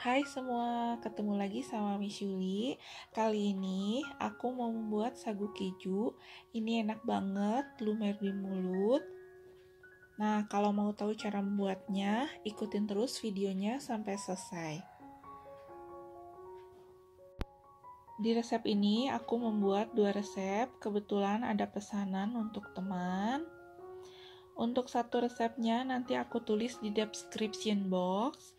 Hai semua, ketemu lagi sama Miss Yuli. Kali ini aku mau membuat sagu keju. Ini enak banget, lumer di mulut. Nah, kalau mau tahu cara membuatnya, ikutin terus videonya sampai selesai. Di resep ini aku membuat 2 resep, kebetulan ada pesanan untuk teman. Untuk satu resepnya nanti aku tulis di description box.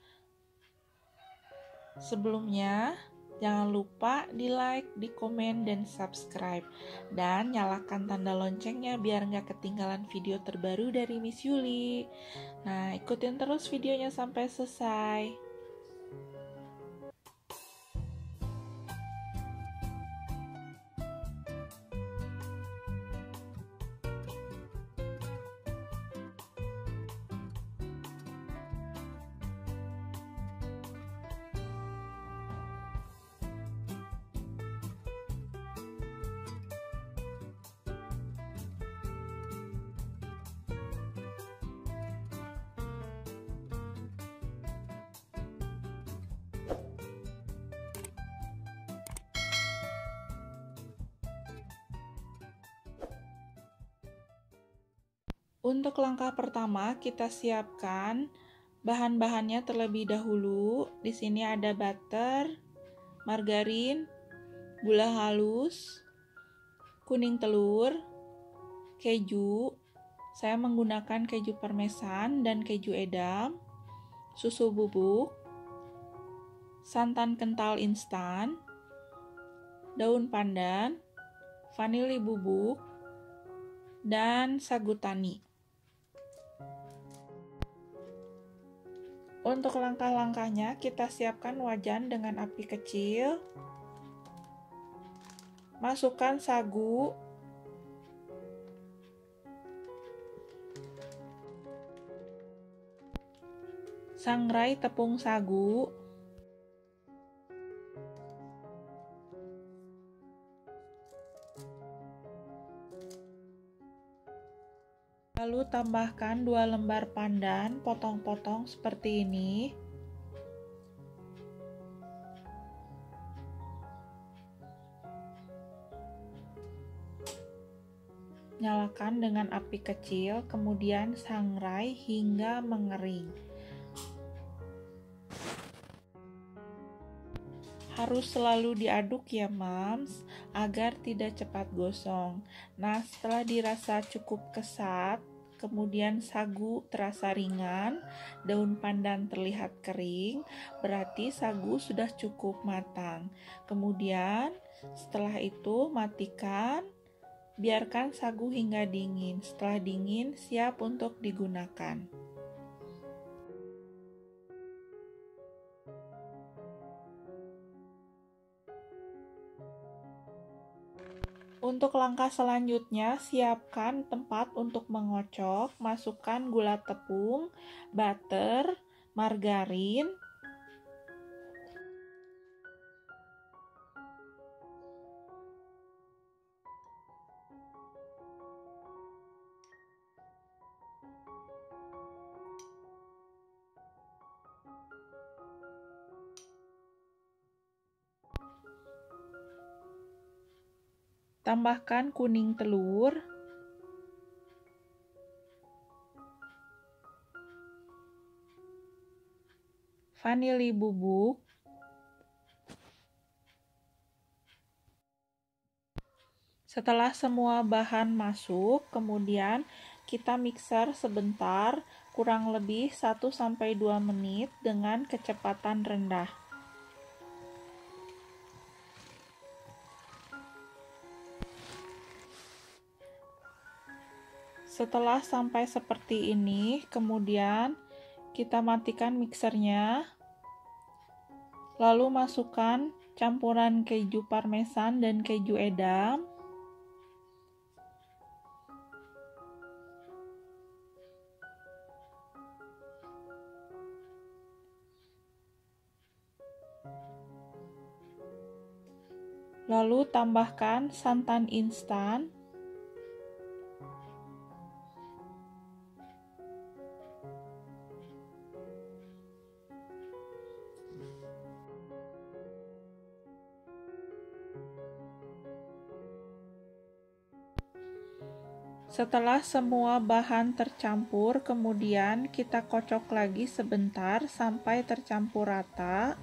Sebelumnya, jangan lupa di like, di komen, dan subscribe. Dan nyalakan tanda loncengnya biar nggak ketinggalan video terbaru dari Miss Yuli. Nah, ikutin terus videonya sampai selesai. Untuk langkah pertama, kita siapkan bahan-bahannya terlebih dahulu. Di sini ada butter, margarin, gula halus, kuning telur, keju. Saya menggunakan keju parmesan dan keju edam, susu bubuk, santan kental instan, daun pandan, vanili bubuk, dan sagu tani. Untuk langkah-langkahnya, kita siapkan wajan dengan api kecil. Masukkan sagu. Sangrai tepung sagu. Lalu tambahkan 2 lembar pandan, potong-potong seperti ini. Nyalakan dengan api kecil, kemudian sangrai hingga mengering. Harus selalu diaduk ya mams, agar tidak cepat gosong. Nah, setelah dirasa cukup kesat, kemudian sagu terasa ringan, daun pandan terlihat kering, berarti sagu sudah cukup matang. Kemudian setelah itu matikan, biarkan sagu hingga dingin. Setelah dingin, siap untuk digunakan. Untuk langkah selanjutnya, siapkan tempat untuk mengocok, masukkan gula tepung, butter, margarin, tambahkan kuning telur, vanili bubuk, setelah semua bahan masuk, kemudian kita mixer sebentar, kurang lebih 1-2 menit dengan kecepatan rendah. Setelah sampai seperti ini, kemudian kita matikan mixernya. Lalu masukkan campuran keju parmesan dan keju edam. Lalu tambahkan santan instan. Setelah semua bahan tercampur, kemudian kita kocok lagi sebentar sampai tercampur rata.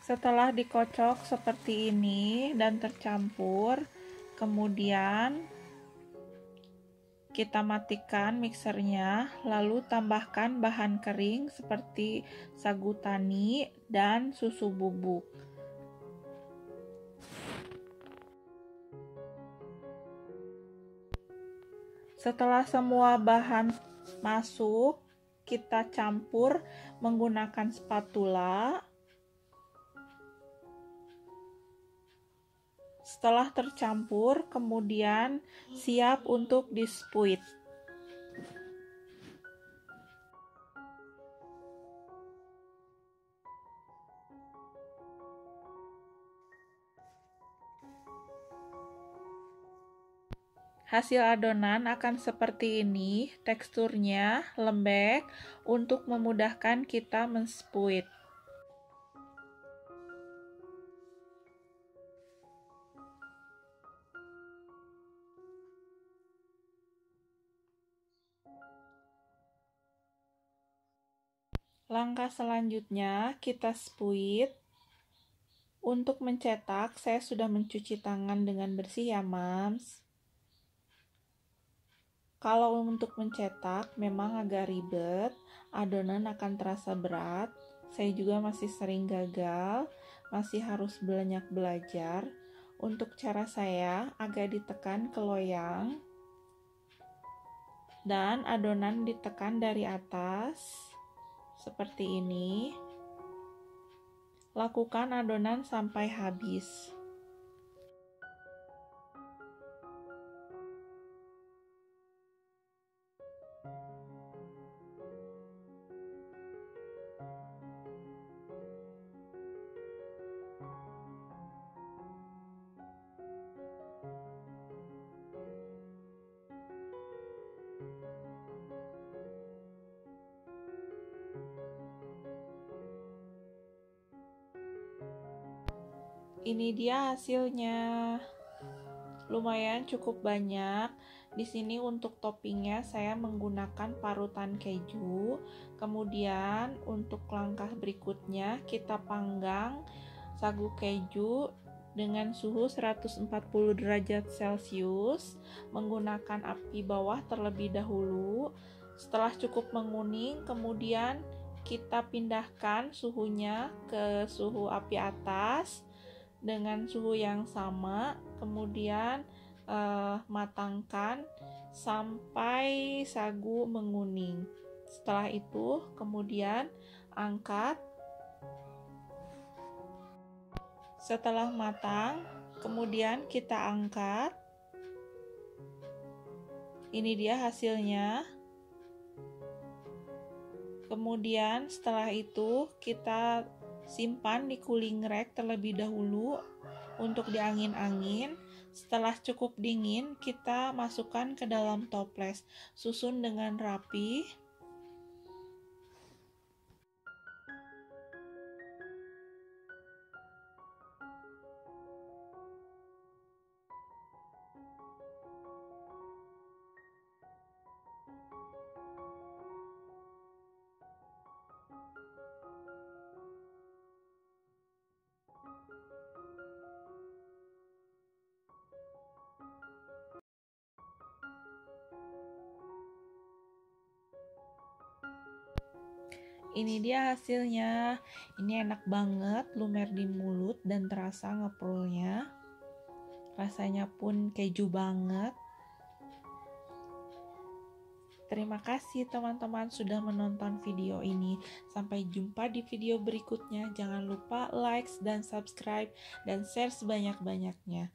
Setelah dikocok seperti ini dan tercampur, kemudian kita matikan mixernya, lalu tambahkan bahan kering seperti sagu tani dan susu bubuk. Setelah semua bahan masuk, kita campur menggunakan spatula. Setelah tercampur, kemudian siap untuk dispuit. Hasil adonan akan seperti ini, teksturnya lembek untuk memudahkan kita menspuit. Langkah selanjutnya kita spuit. Untuk mencetak, saya sudah mencuci tangan dengan bersih ya, Mams. Kalau untuk mencetak memang agak ribet, adonan akan terasa berat. Saya juga masih sering gagal, masih harus banyak belajar. Untuk cara saya, agak ditekan ke loyang dan adonan ditekan dari atas seperti ini. Lakukan adonan sampai habis. Ini dia hasilnya. Lumayan cukup banyak. Di sini untuk toppingnya saya menggunakan parutan keju. Kemudian untuk langkah berikutnya kita panggang sagu keju dengan suhu 140 derajat Celcius menggunakan api bawah terlebih dahulu. Setelah cukup menguning, kemudian kita pindahkan suhunya ke suhu api atas dengan suhu yang sama, kemudian matangkan sampai sagu menguning. Setelah itu kemudian angkat. Setelah matang, kemudian kita angkat. Ini dia hasilnya. Kemudian setelah itu kita simpan di cooling rack terlebih dahulu untuk diangin-angin. Setelah cukup dingin, kita masukkan ke dalam toples. Susun dengan rapi. Ini dia hasilnya. Ini enak banget, lumer di mulut dan terasa ngeprulnya. Rasanya pun keju banget. Terima kasih teman-teman sudah menonton video ini. Sampai jumpa di video berikutnya. Jangan lupa like dan subscribe dan share sebanyak-banyaknya.